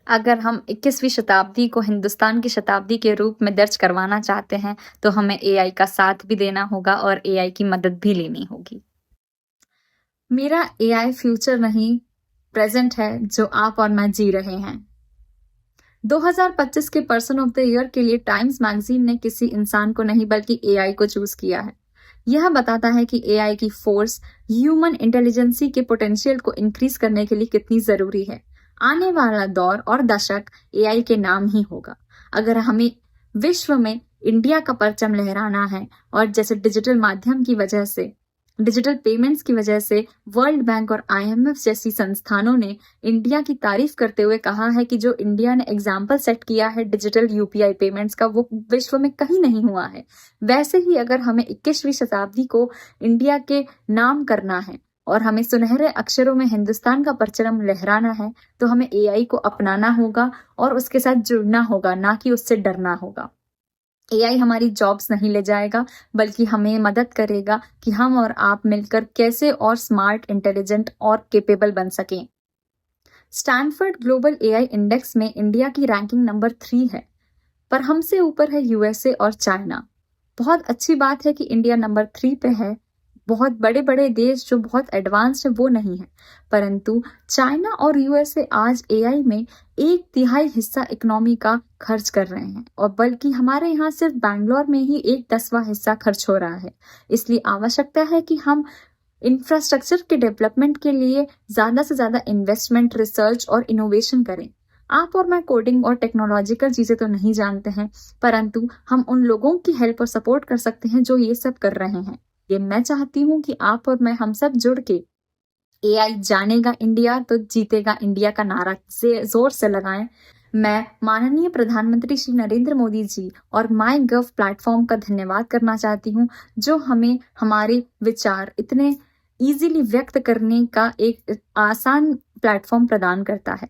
अगर हम 21वीं शताब्दी को हिंदुस्तान की शताब्दी के रूप में दर्ज करवाना चाहते हैं, तो हमें एआई का साथ भी देना होगा और एआई की मदद भी लेनी होगी। मेरा एआई फ्यूचर नहीं, प्रेजेंट है जो आप और मैं जी रहे हैं। 2025 के पर्सन ऑफ द ईयर के लिए टाइम्स मैगजीन ने किसी इंसान को नहीं बल्कि एआई को चूज किया है। यह बताता है कि एआई की फोर्स ह्यूमन इंटेलिजेंसी के पोटेंशियल को इंक्रीज करने के लिए कितनी जरूरी है। आने वाला दौर और दशक एआई के नाम ही होगा। अगर हमें विश्व में इंडिया का परचम लहराना है और जैसे डिजिटल पेमेंट्स की वजह से वर्ल्ड बैंक और आईएमएफ जैसी संस्थानों ने इंडिया की तारीफ करते हुए कहा है कि जो इंडिया ने एग्जाम्पल सेट किया है डिजिटल यूपीआई पेमेंट्स का, वो विश्व में कहीं नहीं हुआ है। वैसे ही अगर हमें 21वीं शताब्दी को इंडिया के नाम करना है और हमें सुनहरे अक्षरों में हिंदुस्तान का परचम लहराना है, तो हमें एआई को अपनाना होगा और उसके साथ जुड़ना होगा, ना कि उससे डरना होगा। एआई हमारी जॉब्स नहीं ले जाएगा, बल्कि हमें मदद करेगा कि हम और आप मिलकर कैसे और स्मार्ट, इंटेलिजेंट और केपेबल बन सकें। स्टैनफोर्ड ग्लोबल एआई इंडेक्स में इंडिया की रैंकिंग नंबर 3 है, पर हमसे ऊपर है यूएसए और चाइना। बहुत अच्छी बात है कि इंडिया नंबर 3 पे है। बहुत बड़े बड़े देश जो बहुत एडवांस्ड है वो नहीं है, परंतु चाइना और यूएसए आज एआई में 1/3 हिस्सा इकोनॉमी का खर्च कर रहे हैं, और बल्कि हमारे यहाँ सिर्फ बैंगलोर में ही 1/10 हिस्सा खर्च हो रहा है। इसलिए आवश्यकता है कि हम इंफ्रास्ट्रक्चर के डेवलपमेंट के लिए ज्यादा से ज्यादा इन्वेस्टमेंट, रिसर्च और इनोवेशन करें। आप और मैं कोडिंग और टेक्नोलॉजिकल चीजें तो नहीं जानते हैं, परंतु हम उन लोगों की हेल्प और सपोर्ट कर सकते हैं जो ये सब कर रहे हैं। ये मैं चाहती हूँ कि आप और मैं, हम सब जुड़ के एआई जानेगा इंडिया तो जीतेगा इंडिया का नारा से जोर से लगाएं। मैं माननीय प्रधानमंत्री श्री नरेंद्र मोदी जी और माई गव प्लेटफॉर्म का धन्यवाद करना चाहती हूँ, जो हमें हमारे विचार इतने इजीली व्यक्त करने का एक आसान प्लेटफॉर्म प्रदान करता है।